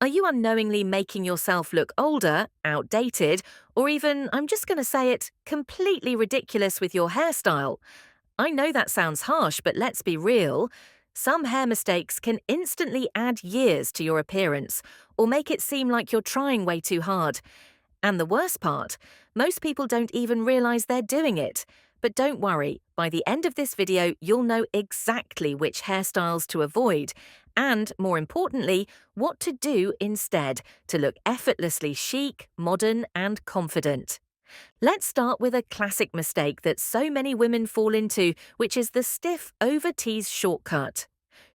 Are you unknowingly making yourself look older, outdated, or even, I'm just going to say it, completely ridiculous with your hairstyle? I know that sounds harsh, but let's be real. Some hair mistakes can instantly add years to your appearance or make it seem like you're trying way too hard. And the worst part, most people don't even realize they're doing it. But don't worry, by the end of this video, you'll know exactly which hairstyles to avoid and, more importantly, what to do instead to look effortlessly chic, modern, and confident. Let's start with a classic mistake that so many women fall into, which is the stiff over-teased shortcut.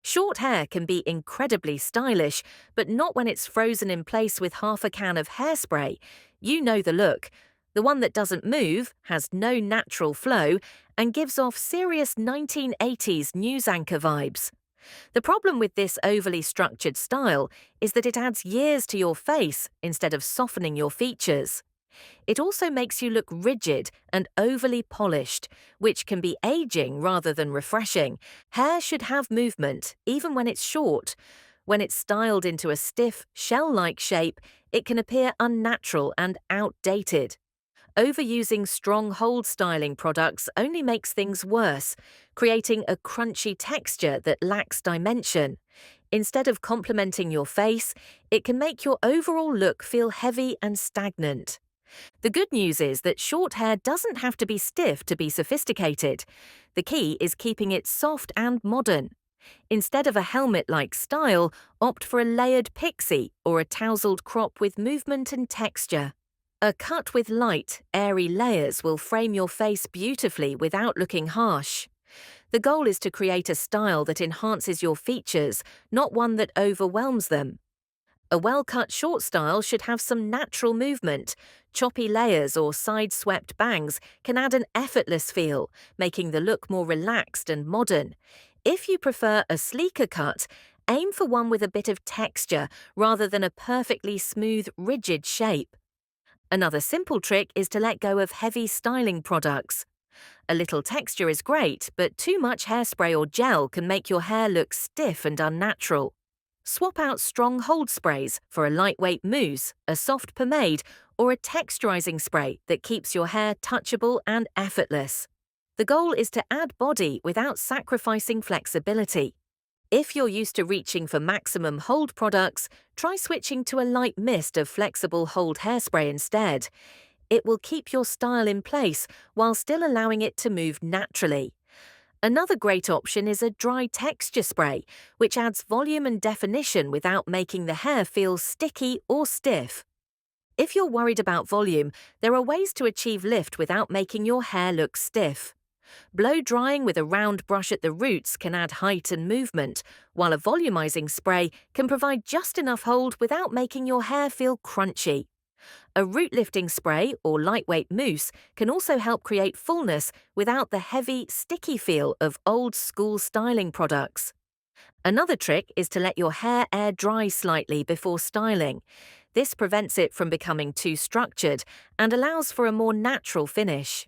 Short hair can be incredibly stylish, but not when it's frozen in place with half a can of hairspray. You know the look. The one that doesn't move, has no natural flow, and gives off serious 1980s news anchor vibes. The problem with this overly structured style is that it adds years to your face instead of softening your features. It also makes you look rigid and overly polished, which can be aging rather than refreshing. Hair should have movement, even when it's short. When it's styled into a stiff, shell-like shape, it can appear unnatural and outdated. Overusing strong hold styling products only makes things worse, creating a crunchy texture that lacks dimension. Instead of complementing your face, it can make your overall look feel heavy and stagnant. The good news is that short hair doesn't have to be stiff to be sophisticated. The key is keeping it soft and modern. Instead of a helmet-like style, opt for a layered pixie or a tousled crop with movement and texture. A cut with light, airy layers will frame your face beautifully without looking harsh. The goal is to create a style that enhances your features, not one that overwhelms them. A well-cut short style should have some natural movement. Choppy layers or side-swept bangs can add an effortless feel, making the look more relaxed and modern. If you prefer a sleeker cut, aim for one with a bit of texture rather than a perfectly smooth, rigid shape. Another simple trick is to let go of heavy styling products. A little texture is great, but too much hairspray or gel can make your hair look stiff and unnatural. Swap out strong hold sprays for a lightweight mousse, a soft pomade, or a texturizing spray that keeps your hair touchable and effortless. The goal is to add body without sacrificing flexibility. If you're used to reaching for maximum hold products, try switching to a light mist of flexible hold hairspray instead. It will keep your style in place while still allowing it to move naturally. Another great option is a dry texture spray, which adds volume and definition without making the hair feel sticky or stiff. If you're worried about volume, there are ways to achieve lift without making your hair look stiff. Blow drying with a round brush at the roots can add height and movement, while a volumizing spray can provide just enough hold without making your hair feel crunchy. A root lifting spray or lightweight mousse can also help create fullness without the heavy, sticky feel of old-school styling products. Another trick is to let your hair air dry slightly before styling. This prevents it from becoming too structured and allows for a more natural finish.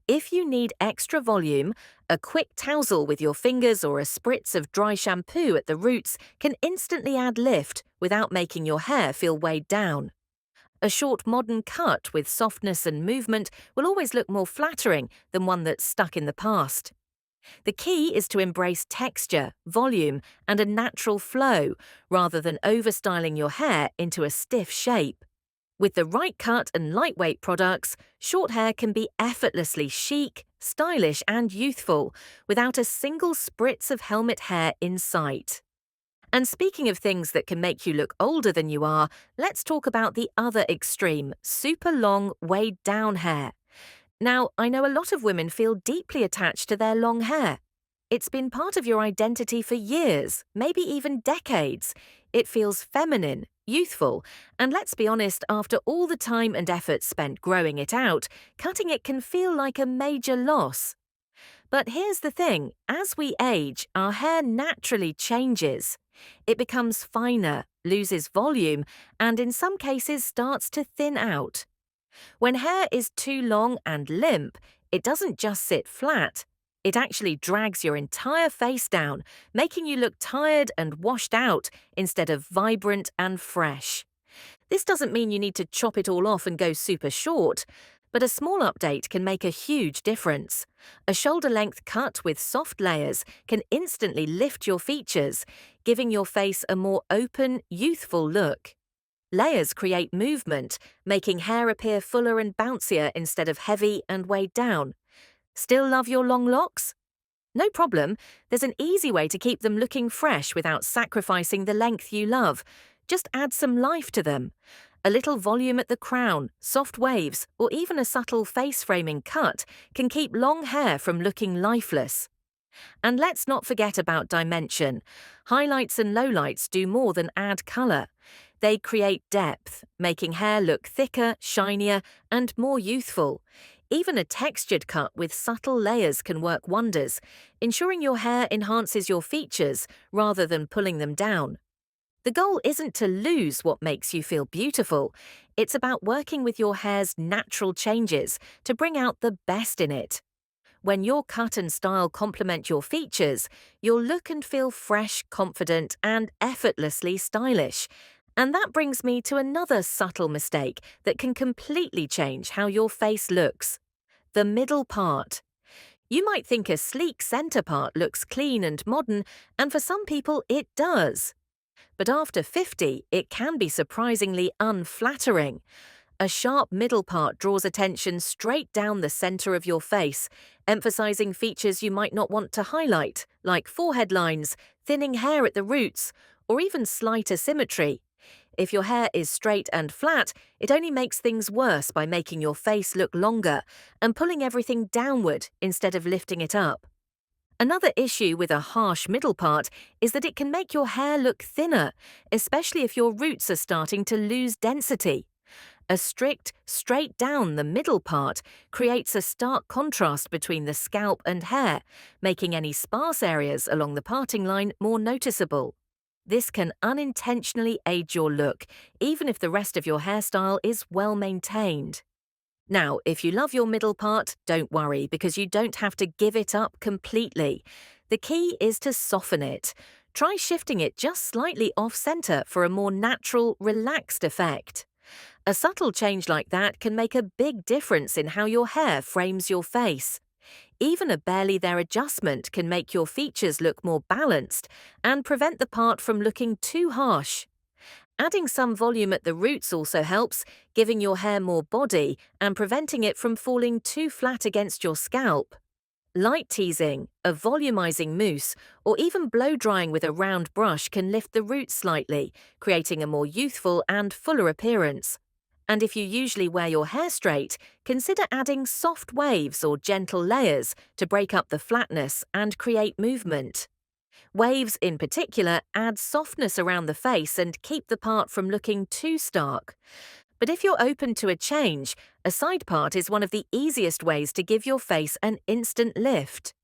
If you need extra volume, a quick tousle with your fingers or a spritz of dry shampoo at the roots can instantly add lift without making your hair feel weighed down. A short modern cut with softness and movement will always look more flattering than one that's stuck in the past. The key is to embrace texture, volume, and a natural flow, rather than overstyling your hair into a stiff shape. With the right cut and lightweight products, short hair can be effortlessly chic, stylish, and youthful, without a single spritz of helmet hair in sight. And speaking of things that can make you look older than you are, let's talk about the other extreme, super long, weighed down hair. Now, I know a lot of women feel deeply attached to their long hair. It's been part of your identity for years, maybe even decades. It feels feminine, youthful, and let's be honest, after all the time and effort spent growing it out, cutting it can feel like a major loss. But here's the thing, as we age, our hair naturally changes. It becomes finer, loses volume, and in some cases starts to thin out. When hair is too long and limp, it doesn't just sit flat, It actually drags your entire face down, making you look tired and washed out instead of vibrant and fresh. This doesn't mean you need to chop it all off and go super short, but a small update can make a huge difference. A shoulder-length cut with soft layers can instantly lift your features, giving your face a more open, youthful look. Layers create movement, making hair appear fuller and bouncier instead of heavy and weighed down. Still love your long locks? No problem, there's an easy way to keep them looking fresh without sacrificing the length you love. Just add some life to them. A little volume at the crown, soft waves, or even a subtle face-framing cut can keep long hair from looking lifeless. And let's not forget about dimension. Highlights and lowlights do more than add colour. They create depth, making hair look thicker, shinier, and more youthful. Even a textured cut with subtle layers can work wonders, ensuring your hair enhances your features rather than pulling them down. The goal isn't to lose what makes you feel beautiful. It's about working with your hair's natural changes to bring out the best in it. When your cut and style complement your features, you'll look and feel fresh, confident, and effortlessly stylish. And that brings me to another subtle mistake that can completely change how your face looks: the middle part. You might think a sleek center part looks clean and modern, and for some people it does. But after 50, it can be surprisingly unflattering. A sharp middle part draws attention straight down the center of your face, emphasizing features you might not want to highlight, like forehead lines, thinning hair at the roots, or even slight asymmetry. If your hair is straight and flat, it only makes things worse by making your face look longer and pulling everything downward instead of lifting it up. Another issue with a harsh middle part is that it can make your hair look thinner, especially if your roots are starting to lose density. A strict, straight down the middle part creates a stark contrast between the scalp and hair, making any sparse areas along the parting line more noticeable. This can unintentionally aid your look, even if the rest of your hairstyle is well maintained. Now, if you love your middle part, don't worry, because you don't have to give it up completely. The key is to soften it. Try shifting it just slightly off-center for a more natural, relaxed effect. A subtle change like that can make a big difference in how your hair frames your face. Even a barely there adjustment can make your features look more balanced and prevent the part from looking too harsh. Adding some volume at the roots also helps, giving your hair more body and preventing it from falling too flat against your scalp. Light teasing, a volumizing mousse, or even blow-drying with a round brush can lift the roots slightly, creating a more youthful and fuller appearance. And if you usually wear your hair straight, consider adding soft waves or gentle layers to break up the flatness and create movement. Waves, in particular, add softness around the face and keep the part from looking too stark. But if you're open to a change, a side part is one of the easiest ways to give your face an instant lift.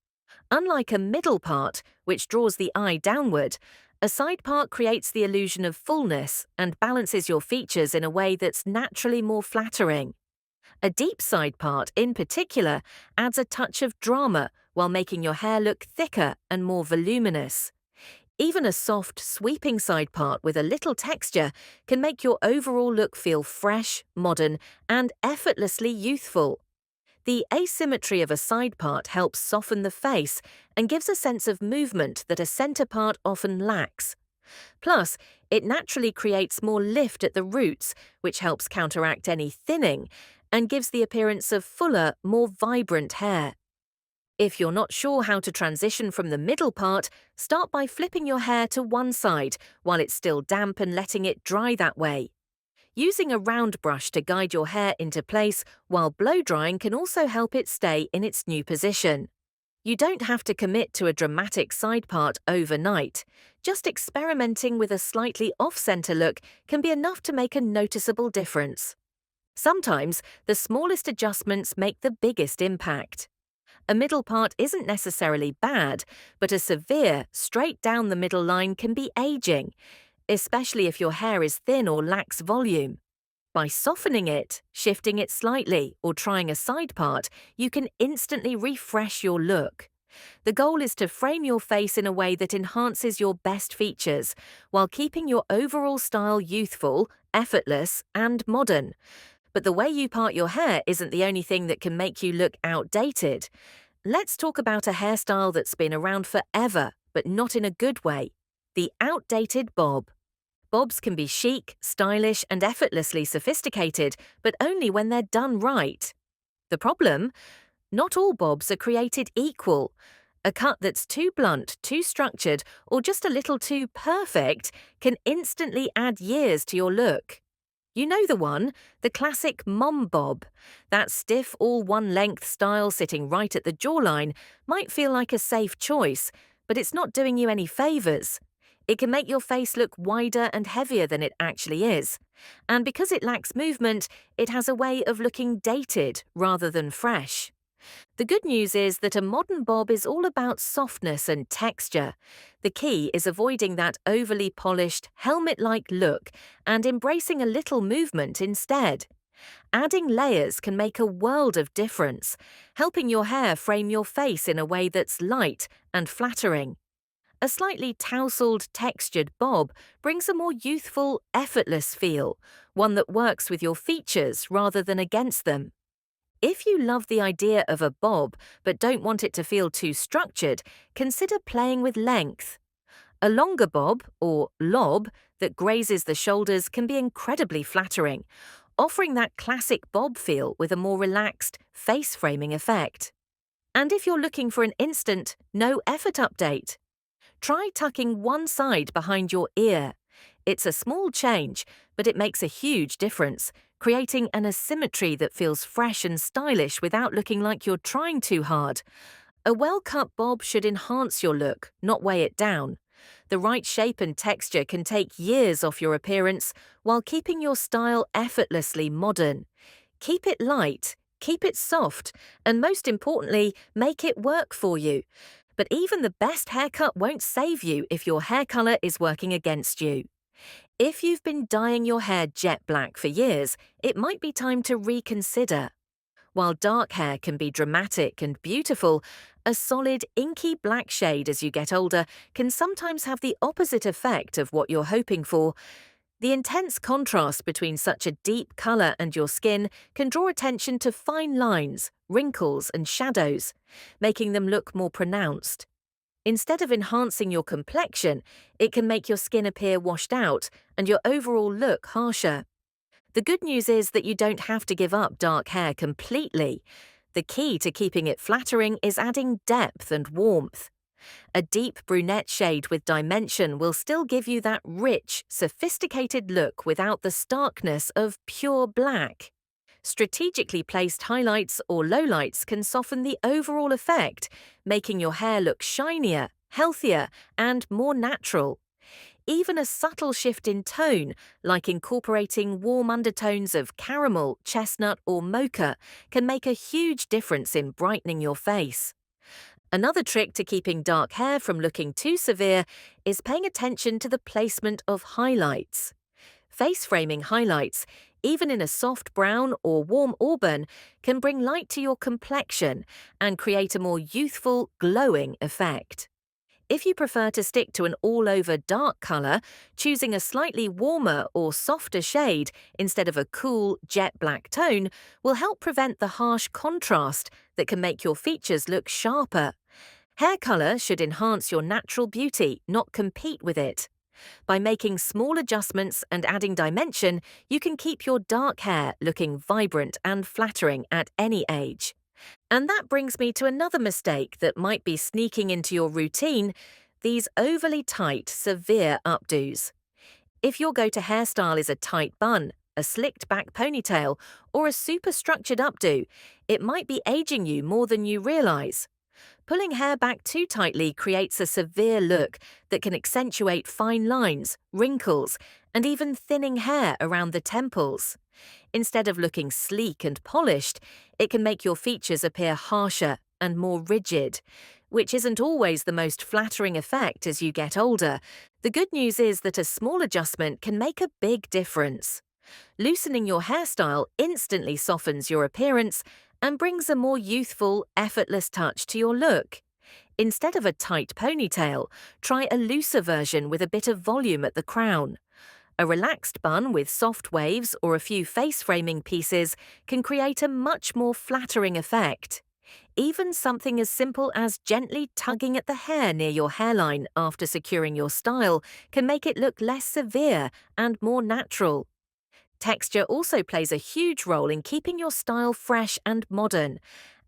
Unlike a middle part, which draws the eye downward, a side part creates the illusion of fullness and balances your features in a way that's naturally more flattering. A deep side part, in particular, adds a touch of drama while making your hair look thicker and more voluminous. Even a soft, sweeping side part with a little texture can make your overall look feel fresh, modern, and effortlessly youthful. The asymmetry of a side part helps soften the face and gives a sense of movement that a center part often lacks. Plus, it naturally creates more lift at the roots, which helps counteract any thinning and gives the appearance of fuller, more vibrant hair. If you're not sure how to transition from the middle part, start by flipping your hair to one side while it's still damp and letting it dry that way. Using a round brush to guide your hair into place while blow-drying can also help it stay in its new position. You don't have to commit to a dramatic side part overnight. Just experimenting with a slightly off-center look can be enough to make a noticeable difference. Sometimes, the smallest adjustments make the biggest impact. A middle part isn't necessarily bad, but a severe, straight down the middle line can be aging, especially if your hair is thin or lacks volume. By softening it, shifting it slightly, or trying a side part, you can instantly refresh your look. The goal is to frame your face in a way that enhances your best features, while keeping your overall style youthful, effortless, and modern. But the way you part your hair isn't the only thing that can make you look outdated. Let's talk about a hairstyle that's been around forever, but not in a good way: the outdated bob. Bobs can be chic, stylish, and effortlessly sophisticated, but only when they're done right. The problem? Not all bobs are created equal. A cut that's too blunt, too structured, or just a little too perfect can instantly add years to your look. You know the one, the classic mom bob. That stiff, all one length style sitting right at the jawline might feel like a safe choice, but it's not doing you any favours. It can make your face look wider and heavier than it actually is. And because it lacks movement, it has a way of looking dated rather than fresh. The good news is that a modern bob is all about softness and texture. The key is avoiding that overly polished, helmet-like look and embracing a little movement instead. Adding layers can make a world of difference, helping your hair frame your face in a way that's light and flattering. A slightly tousled, textured bob brings a more youthful, effortless feel, one that works with your features rather than against them. If you love the idea of a bob but don't want it to feel too structured, consider playing with length. A longer bob, or lob, that grazes the shoulders can be incredibly flattering, offering that classic bob feel with a more relaxed, face-framing effect. And if you're looking for an instant, no-effort update, try tucking one side behind your ear. It's a small change, but it makes a huge difference, creating an asymmetry that feels fresh and stylish without looking like you're trying too hard. A well-cut bob should enhance your look, not weigh it down. The right shape and texture can take years off your appearance while keeping your style effortlessly modern. Keep it light, keep it soft, and most importantly, make it work for you. But even the best haircut won't save you if your hair color is working against you. If you've been dyeing your hair jet black for years, it might be time to reconsider. While dark hair can be dramatic and beautiful, a solid, inky black shade as you get older can sometimes have the opposite effect of what you're hoping for. The intense contrast between such a deep color and your skin can draw attention to fine lines, wrinkles, and shadows, making them look more pronounced. Instead of enhancing your complexion, it can make your skin appear washed out and your overall look harsher. The good news is that you don't have to give up dark hair completely. The key to keeping it flattering is adding depth and warmth. A deep brunette shade with dimension will still give you that rich, sophisticated look without the starkness of pure black. Strategically placed highlights or lowlights can soften the overall effect, making your hair look shinier, healthier, and more natural. Even a subtle shift in tone, like incorporating warm undertones of caramel, chestnut, or mocha, can make a huge difference in brightening your face. Another trick to keeping dark hair from looking too severe is paying attention to the placement of highlights. Face-framing highlights, even in a soft brown or warm auburn, can bring light to your complexion and create a more youthful, glowing effect. If you prefer to stick to an all-over dark color, choosing a slightly warmer or softer shade instead of a cool, jet black tone will help prevent the harsh contrast that can make your features look sharper. Hair color should enhance your natural beauty, not compete with it. By making small adjustments and adding dimension, you can keep your dark hair looking vibrant and flattering at any age. And that brings me to another mistake that might be sneaking into your routine: these overly tight, severe updos. If your go-to hairstyle is a tight bun, a slicked back ponytail, or a super structured updo, it might be aging you more than you realize. Pulling hair back too tightly creates a severe look that can accentuate fine lines, wrinkles, and even thinning hair around the temples. Instead of looking sleek and polished, it can make your features appear harsher and more rigid, which isn't always the most flattering effect as you get older. The good news is that a small adjustment can make a big difference. Loosening your hairstyle instantly softens your appearance and brings a more youthful, effortless touch to your look. Instead of a tight ponytail, try a looser version with a bit of volume at the crown. A relaxed bun with soft waves or a few face framing pieces can create a much more flattering effect. Even something as simple as gently tugging at the hair near your hairline after securing your style can make it look less severe and more natural. Texture also plays a huge role in keeping your style fresh and modern.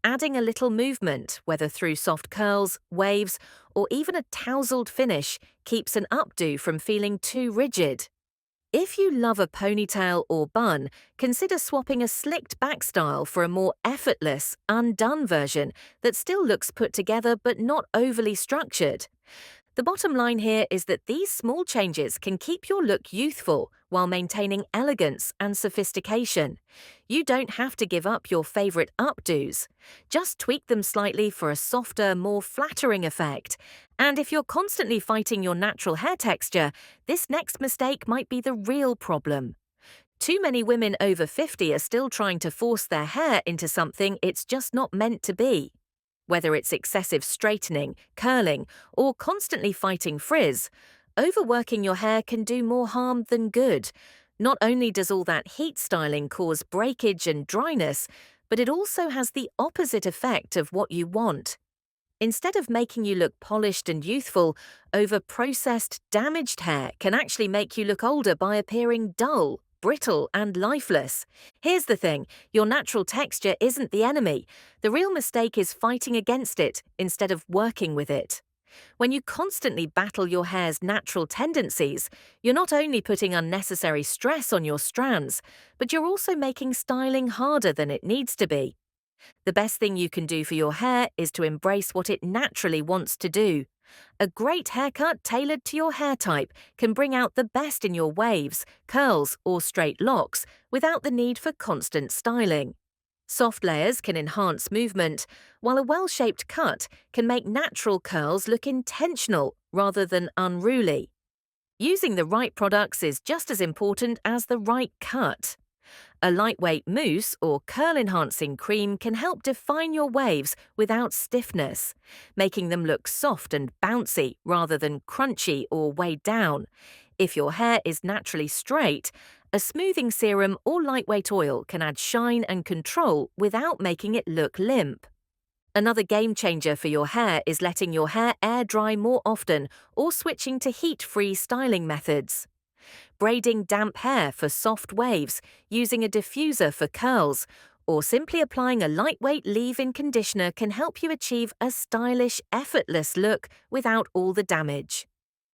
Adding a little movement, whether through soft curls, waves, or even a tousled finish, keeps an updo from feeling too rigid. If you love a ponytail or bun, consider swapping a slicked back style for a more effortless, undone version that still looks put together but not overly structured. The bottom line here is that these small changes can keep your look youthful while maintaining elegance and sophistication. You don't have to give up your favorite updos. Just tweak them slightly for a softer, more flattering effect. And if you're constantly fighting your natural hair texture, this next mistake might be the real problem. Too many women over 50 are still trying to force their hair into something it's just not meant to be. Whether it's excessive straightening, curling, or constantly fighting frizz, overworking your hair can do more harm than good. Not only does all that heat styling cause breakage and dryness, but it also has the opposite effect of what you want. Instead of making you look polished and youthful, over-processed, damaged hair can actually make you look older by appearing dull, brittle, and lifeless. Here's the thing, your natural texture isn't the enemy. The real mistake is fighting against it instead of working with it. When you constantly battle your hair's natural tendencies, you're not only putting unnecessary stress on your strands, but you're also making styling harder than it needs to be. The best thing you can do for your hair is to embrace what it naturally wants to do. A great haircut tailored to your hair type can bring out the best in your waves, curls, or straight locks without the need for constant styling. Soft layers can enhance movement, while a well-shaped cut can make natural curls look intentional rather than unruly. Using the right products is just as important as the right cut. A lightweight mousse or curl-enhancing cream can help define your waves without stiffness, making them look soft and bouncy rather than crunchy or weighed down. If your hair is naturally straight, a smoothing serum or lightweight oil can add shine and control without making it look limp. Another game changer for your hair is letting your hair air dry more often or switching to heat-free styling methods. Braiding damp hair for soft waves, using a diffuser for curls, or simply applying a lightweight leave-in conditioner can help you achieve a stylish, effortless look without all the damage.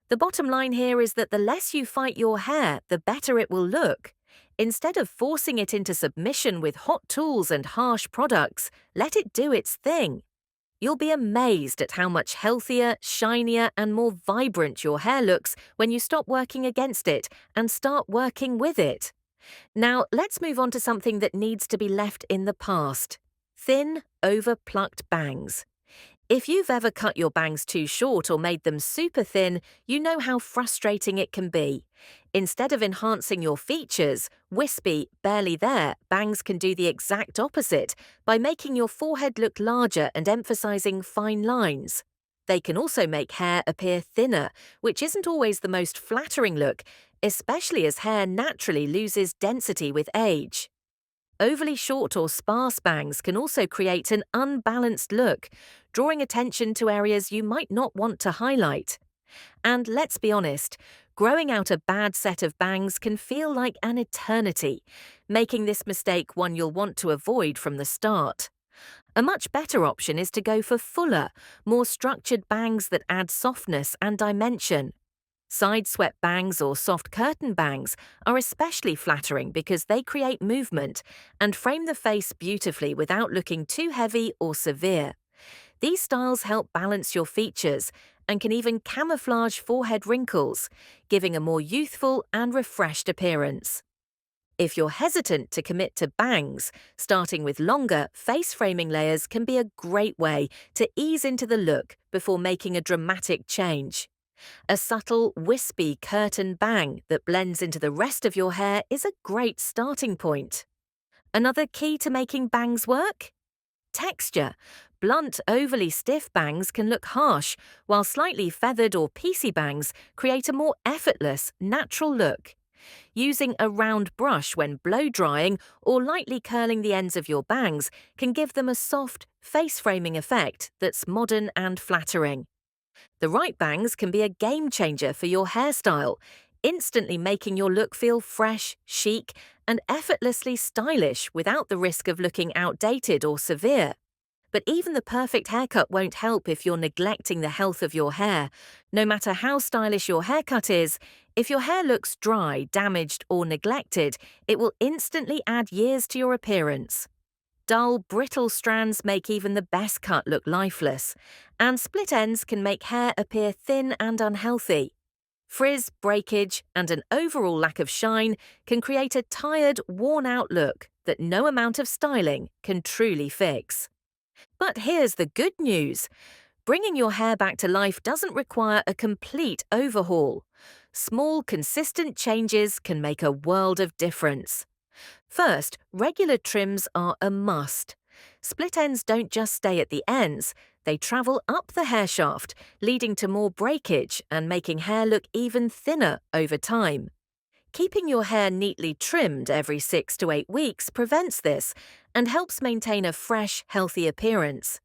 The bottom line here is that the less you fight your hair, the better it will look. Instead of forcing it into submission with hot tools and harsh products, let it do its thing. You'll be amazed at how much healthier, shinier, and more vibrant your hair looks when you stop working against it and start working with it. Now, let's move on to something that needs to be left in the past. Thin, over-plucked bangs. If you've ever cut your bangs too short or made them super thin, you know how frustrating it can be. Instead of enhancing your features, wispy, barely there, bangs can do the exact opposite by making your forehead look larger and emphasizing fine lines. They can also make hair appear thinner, which isn't always the most flattering look, especially as hair naturally loses density with age. Overly short or sparse bangs can also create an unbalanced look, drawing attention to areas you might not want to highlight. And let's be honest, growing out a bad set of bangs can feel like an eternity, making this mistake one you'll want to avoid from the start. A much better option is to go for fuller, more structured bangs that add softness and dimension. Side-swept bangs or soft curtain bangs are especially flattering because they create movement and frame the face beautifully without looking too heavy or severe. These styles help balance your features and can even camouflage forehead wrinkles, giving a more youthful and refreshed appearance. If you're hesitant to commit to bangs, starting with longer, face-framing layers can be a great way to ease into the look before making a dramatic change. A subtle, wispy curtain bang that blends into the rest of your hair is a great starting point. Another key to making bangs work? Texture. Blunt, overly stiff bangs can look harsh, while slightly feathered or piecey bangs create a more effortless, natural look. Using a round brush when blow-drying or lightly curling the ends of your bangs can give them a soft, face-framing effect that's modern and flattering. The right bangs can be a game-changer for your hairstyle, instantly making your look feel fresh, chic, and effortlessly stylish without the risk of looking outdated or severe. But even the perfect haircut won't help if you're neglecting the health of your hair. No matter how stylish your haircut is, if your hair looks dry, damaged, or neglected, it will instantly add years to your appearance. Dull, brittle strands make even the best cut look lifeless, and split ends can make hair appear thin and unhealthy. Frizz, breakage, and an overall lack of shine can create a tired, worn-out look that no amount of styling can truly fix. But here's the good news. Bringing your hair back to life doesn't require a complete overhaul. Small, consistent changes can make a world of difference. First, regular trims are a must. Split ends don't just stay at the ends, they travel up the hair shaft, leading to more breakage and making hair look even thinner over time. Keeping your hair neatly trimmed every 6 to 8 weeks prevents this and helps maintain a fresh, healthy appearance.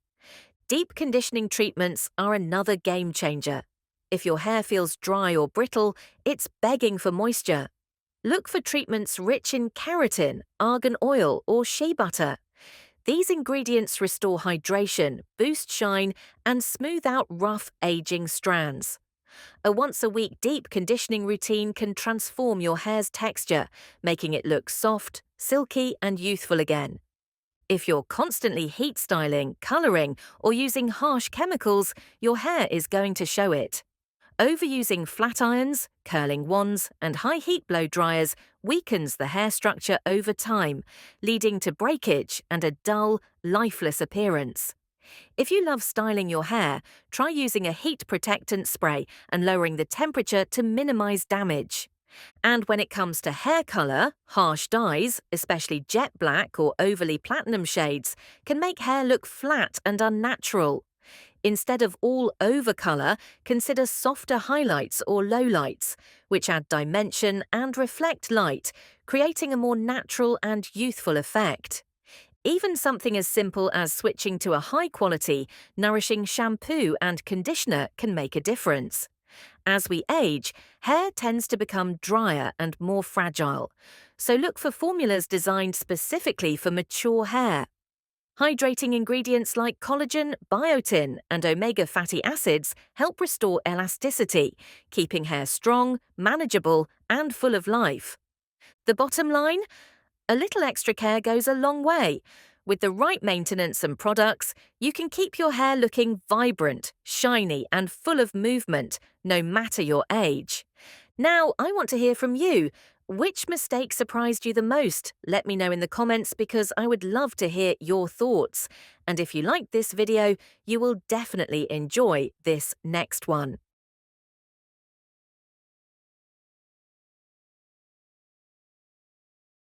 Deep conditioning treatments are another game changer. If your hair feels dry or brittle, it's begging for moisture. Look for treatments rich in keratin, argan oil, or shea butter. These ingredients restore hydration, boost shine, and smooth out rough, aging strands. A once-a-week deep conditioning routine can transform your hair's texture, making it look soft, silky, and youthful again. If you're constantly heat styling, coloring, or using harsh chemicals, your hair is going to show it. Overusing flat irons, curling wands, and high heat blow dryers weakens the hair structure over time, leading to breakage and a dull, lifeless appearance. If you love styling your hair, try using a heat protectant spray and lowering the temperature to minimize damage. And when it comes to hair color, harsh dyes, especially jet black or overly platinum shades, can make hair look flat and unnatural. Instead of all over color, consider softer highlights or lowlights, which add dimension and reflect light, creating a more natural and youthful effect. Even something as simple as switching to a high-quality, nourishing shampoo and conditioner can make a difference. As we age, hair tends to become drier and more fragile, so look for formulas designed specifically for mature hair. Hydrating ingredients like collagen, biotin, and omega fatty acids help restore elasticity, keeping hair strong, manageable, and full of life. The bottom line? A little extra care goes a long way. With the right maintenance and products, you can keep your hair looking vibrant, shiny, and full of movement, no matter your age. Now, I want to hear from you. Which mistake surprised you the most? Let me know in the comments because I would love to hear your thoughts. And if you liked this video, you will definitely enjoy this next one.